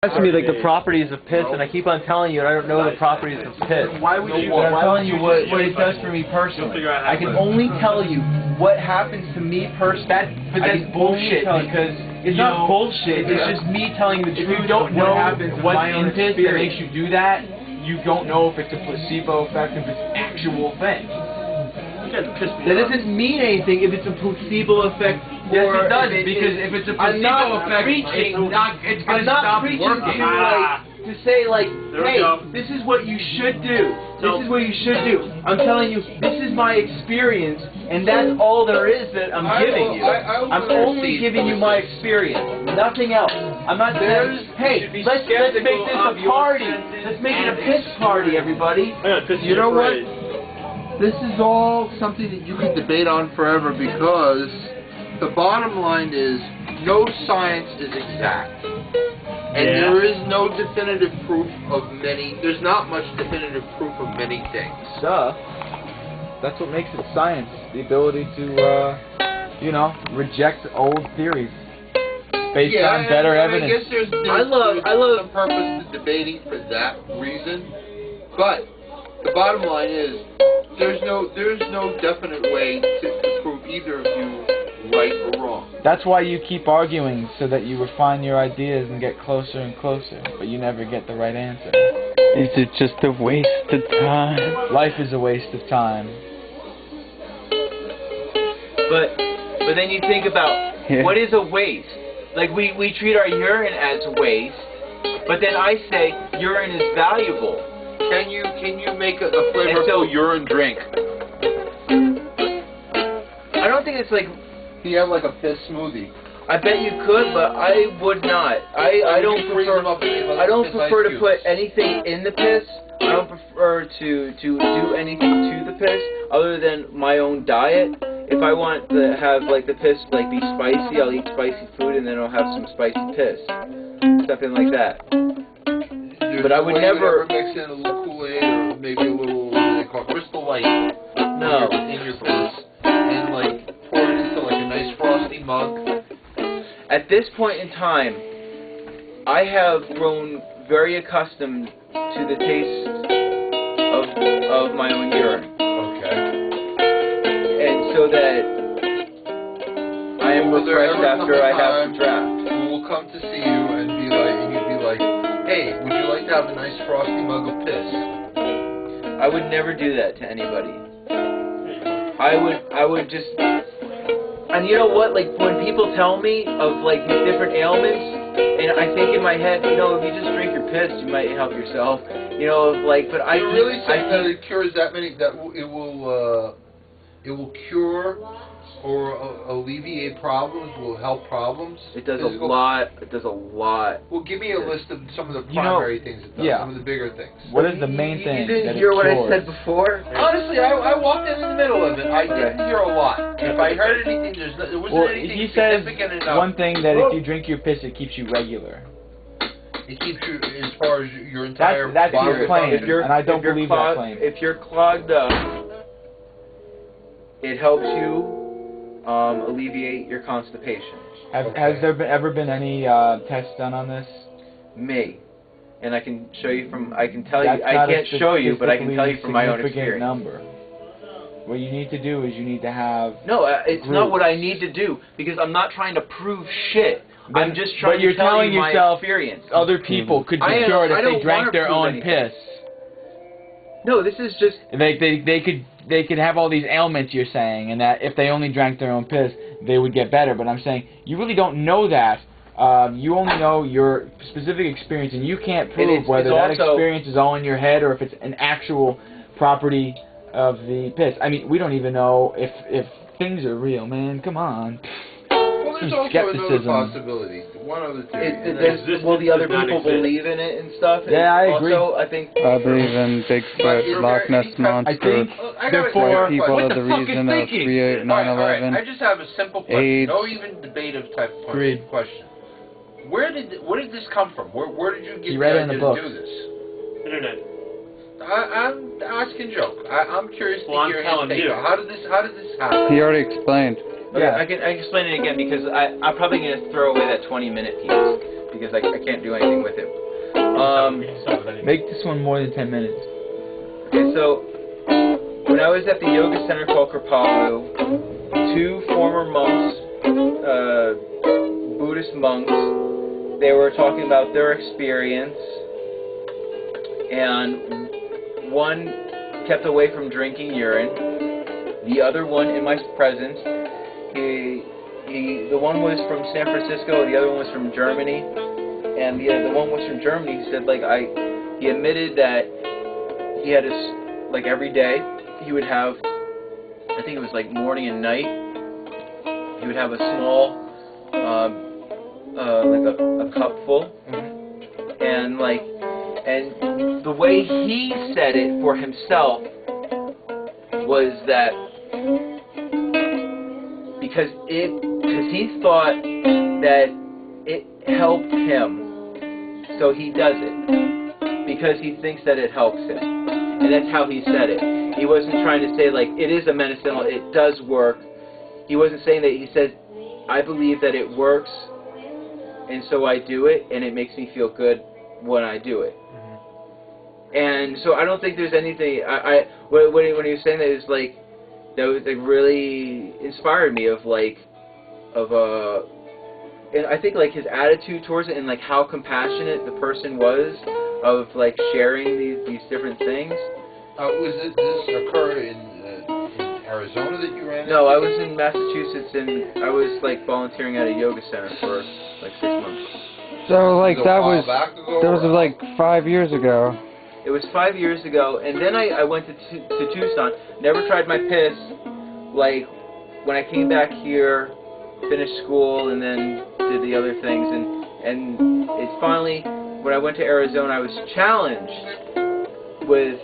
Asking me like the properties of piss, and I keep on telling you, and I don't know the properties of piss. Why would you? But I'm telling you what it does for me personally. I can only tell you what happens to me personally. But that's bullshit because it's not bullshit. It's just me telling you the truth. If you don't know what happens in piss that makes you do that, you don't know if it's a placebo effect, if it's an actual thing. That doesn't mean anything if it's a placebo effect. Yes, it does, because if it's a placebo effect, it's going to stop working. To say, like, hey, this is what you should do. This is what you should do. I'm telling you, this is my experience, and that's all there is that I'm giving you. I'm only giving you my experience, nothing else. I'm not saying, hey, let's make this a party. Let's make it a piss party, everybody. You know what? This is all something that you could debate on forever, because the bottom line is no science is exact. And there is no definitive proof of many, there's not much definitive proof of many things. That's what makes it science, the ability to, you know, reject old theories based on better evidence. I guess there's some purpose to debating for that reason, but the bottom line is there's no definite way to prove either of you right or wrong. That's why you keep arguing, so that you refine your ideas and get closer and closer, but you never get the right answer. Is it just a waste of time? Life is a waste of time. But then you think about, what is a waste? Like, we treat our urine as waste, but then I say urine is valuable. Can you make a flavorful urine drink? I don't think it's like... Do you have like a piss smoothie? I bet you could, but I would not. I don't prefer to put anything in the piss. I don't prefer to do anything to the piss other than my own diet. If I want to have like the piss like be spicy, I'll eat spicy food and then I'll have some spicy piss. Something like that. But I would never mix in a little Kool-Aid or maybe a little, what do they call it, Crystal Light in your piss, and like pour it into like a nice frosty mug. At this point in time, I have grown very accustomed to the taste of my own urine. Okay. And so that I am refreshed after I have the draft. We will come to see you and you'd be like, hey, would you like to have a nice frosty mug of piss? I would never do that to anybody. I would just, and you know what, like when people tell me of like these different ailments, and I think in my head, you know, if you just drink your piss, you might help yourself. You know, like, but You're really saying that it cures that many, that it will cure or alleviate problems, will help problems? It does a lot. It does a lot. Well, give me a list of some of the primary things it does, some of the bigger things. What is the main thing? You didn't hear what I said before? Honestly, I walked in the middle of it. I didn't hear a lot. If I heard anything, there wasn't anything significant enough. One thing that if you drink your piss, it keeps you regular. It keeps you, as far as your entire that's body. your claim, and I don't believe that claim. If you're clogged up, it helps you alleviate your constipation. Has there ever been any tests done on this? Me. And I can show you from, I can tell you, I can't show you, but I can tell you from my own experience. Number. What you need to do is you need to have... No, it's not what I need to do, because I'm not trying to prove shit. I'm just trying to tell you my experience. Other people could be cured if they drank their own piss. No, this is just... They could have all these ailments, you're saying, and that if they only drank their own piss, they would get better. But I'm saying, you really don't know that. You only know your specific experience, and you can't prove whether that experience is all in your head or if it's an actual property of the piss. I mean, we don't even know if things are real, man. Come on. Well, there's also another possibility. One other thing. Will the other people believe in it and stuff? Yeah, I agree. Also, I believe in Bigfoot, Loch Ness Monster, white people are the reason of 9/11. I just have a simple question. AIDS. No even debative type of question. Where did this come from? Where did you get the idea to do this? Internet. I'm asking joke. I'm curious to hear his take. How did this happen? He already explained. Okay, I can explain it again because I'm probably going to throw away that 20-minute piece. because I can't do anything with it. Make this one more than 10 minutes. Okay, so when I was at the yoga center called Kripalu, 2 former monks, Buddhist monks, they were talking about their experience, and one kept away from drinking urine. The other one, in my presence, the one was from San Francisco, the other one was from Germany, and the one was from Germany. He said, like, he admitted that he had like every day he would have, I think it was like morning and night, he would have a small, like a cup full, and the way he said it for himself was that because he thought that it helped him, so he does it because he thinks that it helps him, and that's how he said it. He wasn't trying to say like it is a medicinal, it does work. He wasn't saying that. He said, I believe that it works, and so I do it, and it makes me feel good when I do it. And so I don't think there's anything. When he was saying that, it was like that was like really inspired me and I think like his attitude towards it and like how compassionate the person was of like sharing these different things. This occurred in Arizona that you ran into? No, I was in Massachusetts, and I was like volunteering at a yoga center for like 6 months. So like that was like 5 years ago. It was 5 years ago, and then I went to Tucson. Never tried my piss. Like when I came back here, finished school, and then did the other things, and it's finally when I went to Arizona, I was challenged with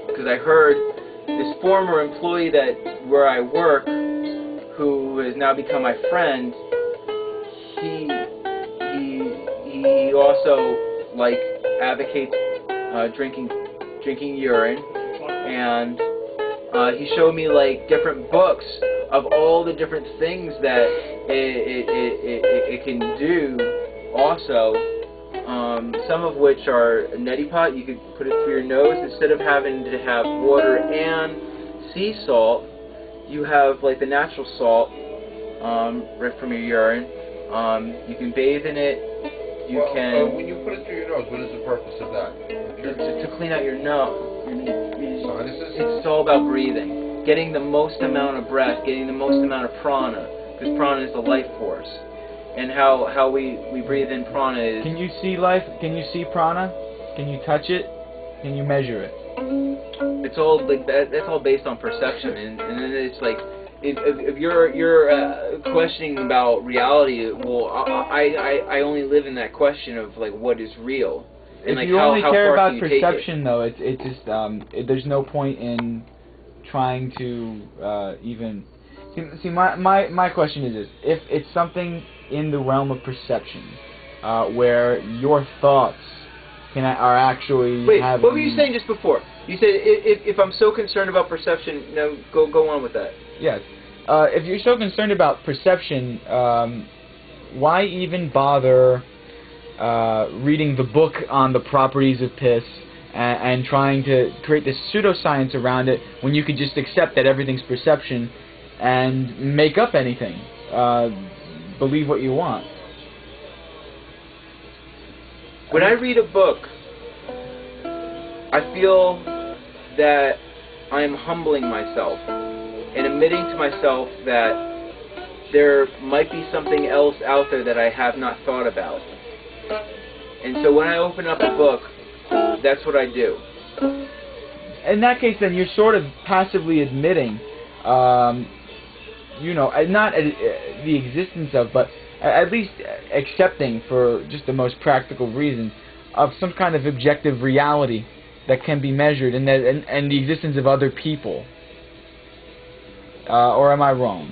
because I heard this former employee where I work, who has now become my friend. He also like advocates drinking urine, and he showed me like different books of all the different things that it can do. Also, some of which are a neti pot. You could put it through your nose instead of having to have water and sea salt. You have like the natural salt right from your urine. You can bathe in it. You can. When you put it through your nose, what is the purpose of that? To clean out your nose. It's all about breathing, getting the most amount of breath, getting the most amount of prana, because prana is the life force. And how we breathe in prana is. Can you see life? Can you see prana? Can you touch it? Can you measure it? It's all like that. That's all based on perception, and then it's like. If you're questioning about reality, well, I only live in that question of like what is real, and if like you only care about perception, though, it just there's no point in trying to even see. My question is this: if it's something in the realm of perception, where your thoughts are actually. Wait, what were you saying just before? You said if I'm so concerned about perception, no, go on with that. Yes. If you're so concerned about perception, why even bother reading the book on the properties of piss and trying to create this pseudoscience around it when you could just accept that everything's perception and make up anything, believe what you want? When I read a book, I feel that I am humbling myself and admitting to myself that there might be something else out there that I have not thought about. And so when I open up a book, that's what I do. In that case, then you're sort of passively admitting, you know, not the existence of, but at least accepting, for just the most practical reasons, of some kind of objective reality that can be measured, and the existence of other people. Or am I wrong?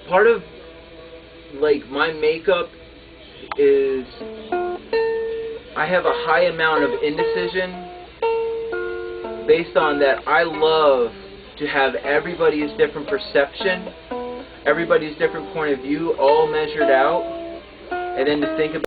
Part of like my makeup is I have a high amount of indecision based on that I love to have everybody's different perception, everybody's different point of view all measured out, and then to think about